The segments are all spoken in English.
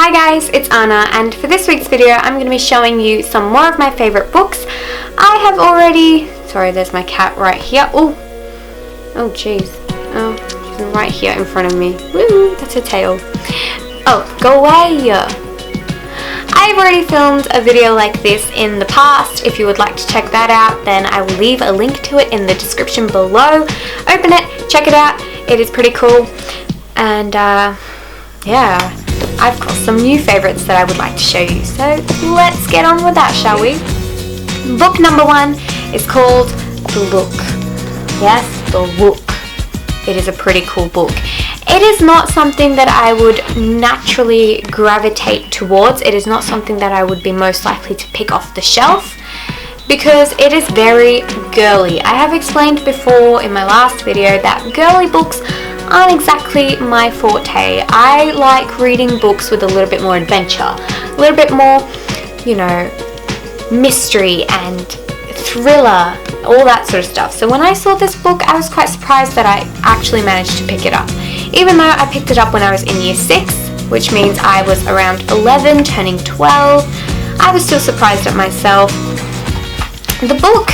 Hi guys, it's Anna, and for this week's video I'm going to be showing you some more of my favourite books. I have already... Sorry, there's my cat right here. Oh jeez. Oh, she's right here in front of me. Woo, that's her tail. Oh, go away! I've already filmed a video like this in the past. If you would like to check that out, then I will leave a link to it in the description below. Open it, check it out. It is pretty cool. And yeah, I've got some new favourites that I would like to show you. So let's get on with that, shall we? Book number 1 is called The Look. Yes, The Look. It is a pretty cool book. It is not something that I would naturally gravitate towards. It is not something that I would be most likely to pick off the shelf because it is very girly. I have explained before in my last video that girly books aren't exactly my forte. I like reading books with a little bit more adventure, a little bit more, you know, mystery and thriller, all that sort of stuff. So when I saw this book, I was quite surprised that I actually managed to pick it up. Even though I picked it up when I was in year 6, which means I was around 11, turning 12, I was still surprised at myself. The book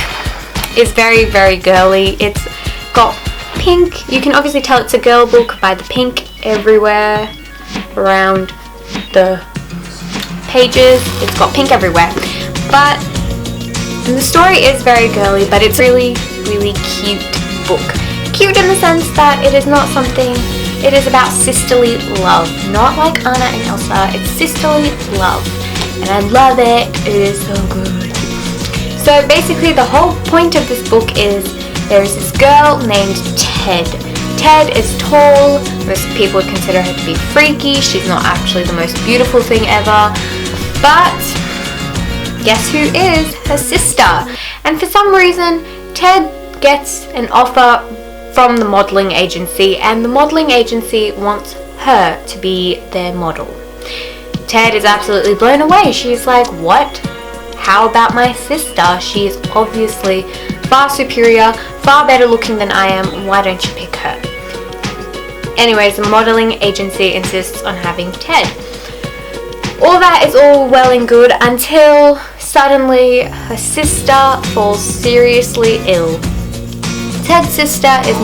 is very, very girly. It's got pink. You can obviously tell it's a girl book by the pink everywhere around the pages. It's got pink everywhere. But the story is very girly, but it's really, really cute book. Cute in the sense that it is not something... It is about sisterly love. Not like Anna and Elsa. It's sisterly love. And I love it. It is so good. So basically the whole point of this book is there is this girl named Ted. Ted is tall. Most people would consider her to be freaky. She's not actually the most beautiful thing ever. But guess who is her sister? And for some reason, Ted gets an offer from the modelling agency, and the modelling agency wants her to be their model. Ted is absolutely blown away. She's like, what? How about my sister? She is obviously far superior, far better looking than I am. Why don't you pick her? Anyways, the modelling agency insists on having Ted. All that is all well and good until suddenly her sister falls seriously ill. Ted's sister is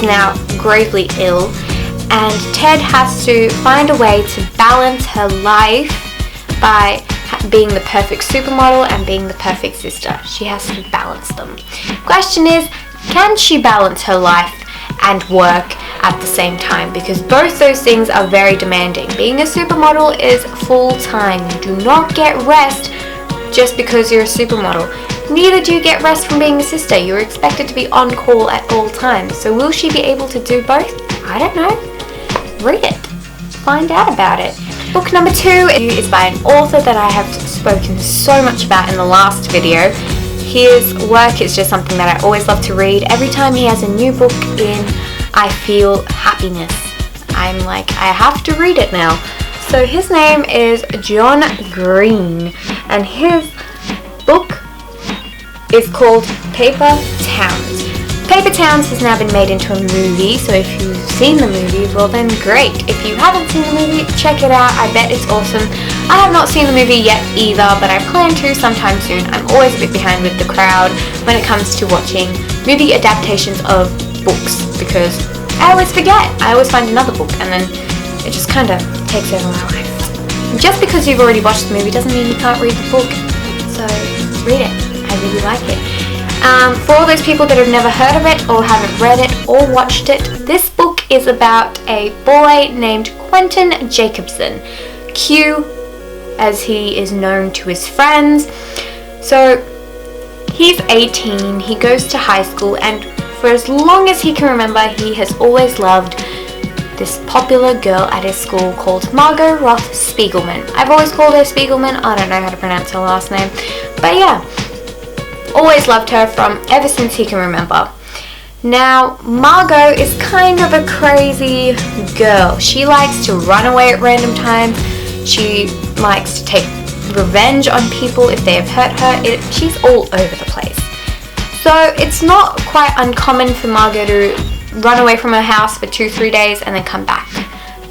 now gravely ill, and Ted has to find a way to balance her life by being the perfect supermodel and being the perfect sister. She has to balance them. Question is, can she balance her life and work at the same time? Because both those things are very demanding. Being a supermodel is full time. You do not get rest just because you're a supermodel. Neither do you get rest from being a sister. You're expected to be on call at all times. So will she be able to do both? I don't know. Read it. Find out about it. Book number 2 is by an author that I have spoken so much about in the last video. His work is just something that I always love to read. Every time he has a new book in, I feel happiness. I'm like, I have to read it now. So his name is John Green, and his book is called Paper Towns. Paper Towns has now been made into a movie, so if you've seen the movie, well then great. If you haven't seen the movie, check it out. I bet it's awesome. I have not seen the movie yet either, but I plan to sometime soon. I'm always a bit behind with the crowd when it comes to watching movie adaptations of books because I always forget. I always find another book and then it just kind of takes over my life. Just because you've already watched the movie doesn't mean you can't read the book. So read it. I really like it. For all those people that have never heard of it or haven't read it or watched it, this book is about a boy named Quentin Jacobson. Q, as he is known to his friends. So he's 18, he goes to high school, and for as long as he can remember, he has always loved this popular girl at his school called Margot Roth Spiegelman. I've always called her Spiegelman. I don't know how to pronounce her last name. But yeah, always loved her from ever since he can remember. Now, Margot is kind of a crazy girl. She likes to run away at random times. She likes to take revenge on people if they have hurt her. She's all over the place. So it's not quite uncommon for Margot to run away from her house for 2-3 days and then come back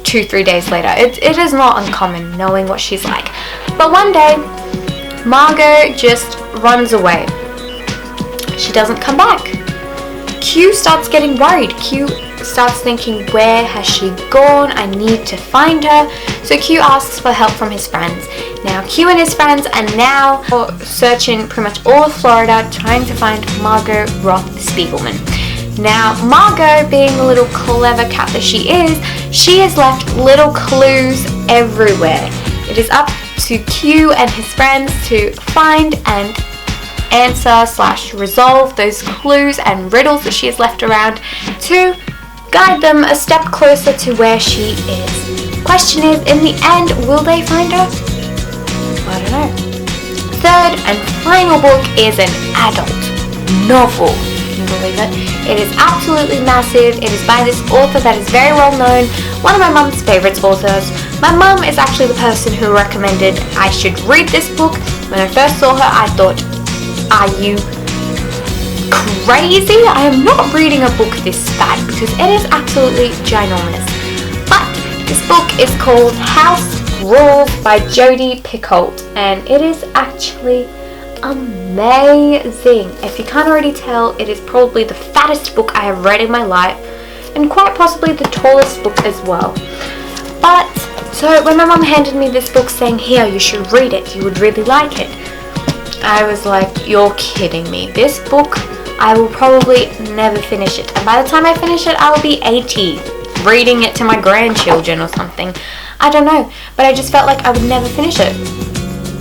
2-3 days later. It is not uncommon knowing what she's like. But one day, Margot just runs away. She doesn't come back. Q starts getting worried. Q starts thinking, where has she gone? I need to find her. So Q asks for help from his friends. Now Q and his friends are now searching pretty much all of Florida trying to find Margot Roth Spiegelman. Now Margot, being the little clever cat that she has left little clues everywhere. It is up to Q and his friends to find and answer/resolve those clues and riddles that she has left around to guide them a step closer to where she is. Question is, in the end, will they find her? I don't know. Third and final book is an adult novel. Can you believe it? It is absolutely massive. It is by this author that is very well known, one of my mum's favourite authors. My mum is actually the person who recommended I should read this book. When I first saw her, I thought, are you crazy? I am not reading a book this fat because it is absolutely ginormous. But this book is called House Rules by Jodi Picoult, and it is actually amazing. If you can't already tell, it is probably the fattest book I have read in my life, and quite possibly the tallest book as well. But so when my mum handed me this book saying, here, you should read it, you would really like it, I was like, you're kidding me. This book, I will probably never finish it. And by the time I finish it, I will be 80, reading it to my grandchildren or something. I don't know, but I just felt like I would never finish it.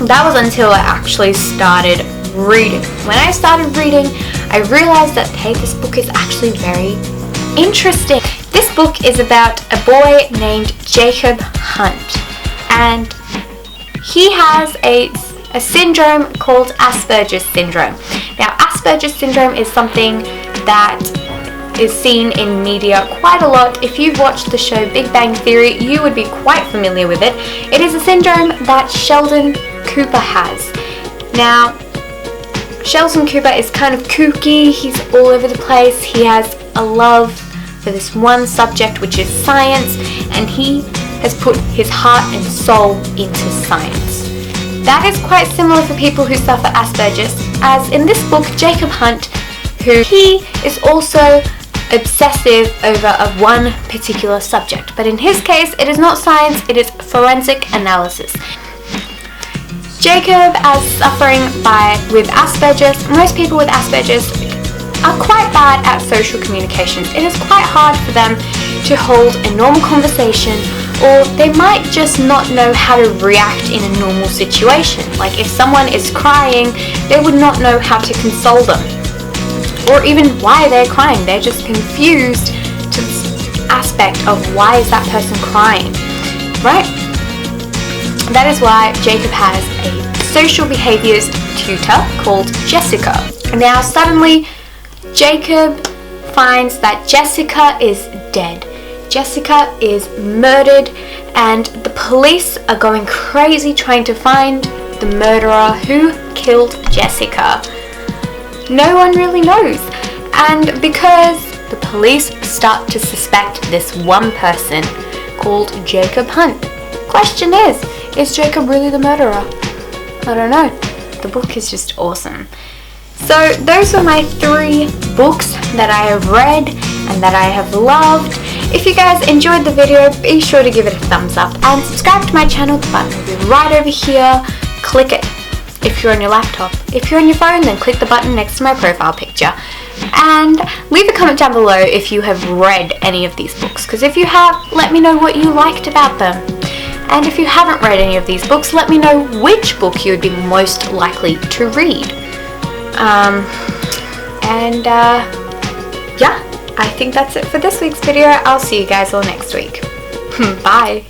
That was until I actually started reading. When I started reading, I realized that, hey, this book is actually very interesting. This book is about a boy named Jacob Hunt, and he has a syndrome called Asperger's syndrome. Now, Asperger's syndrome is something that is seen in media quite a lot. If you've watched the show Big Bang Theory, you would be quite familiar with it. It is a syndrome that Sheldon Cooper has. Now, Sheldon Cooper is kind of kooky. He's all over the place. He has a love for this one subject, which is science, and he has put his heart and soul into science. That is quite similar for people who suffer Asperger's, as in this book, Jacob Hunt, he is also obsessive over one particular subject. But in his case, it is not science, it is forensic analysis. Jacob, as suffering with Asperger's, most people with Asperger's are quite bad at social communications. It is quite hard for them to hold a normal conversation, or they might just not know how to react in a normal situation. Like if someone is crying, they would not know how to console them, or even why they're crying. They're just confused to this aspect of why is that person crying, right? That is why Jacob has a social behaviors tutor called Jessica. Now suddenly Jacob finds that Jessica is dead. Jessica is murdered, and the police are going crazy trying to find the murderer who killed Jessica. No one really knows, and because the police start to suspect this one person called Jacob Hunt. Question is Jacob really the murderer? I don't know. The book is just awesome. So those were my 3 books that I have read and that I have loved. If you guys enjoyed the video, be sure to give it a thumbs up and subscribe to my channel. The button will be right over here. Click it if you're on your laptop. If you're on your phone, then click the button next to my profile picture. And leave a comment down below if you have read any of these books, because if you have, let me know what you liked about them. And if you haven't read any of these books, let me know which book you would be most likely to read. Yeah, I think that's it for this week's video. I'll see you guys all next week. Bye.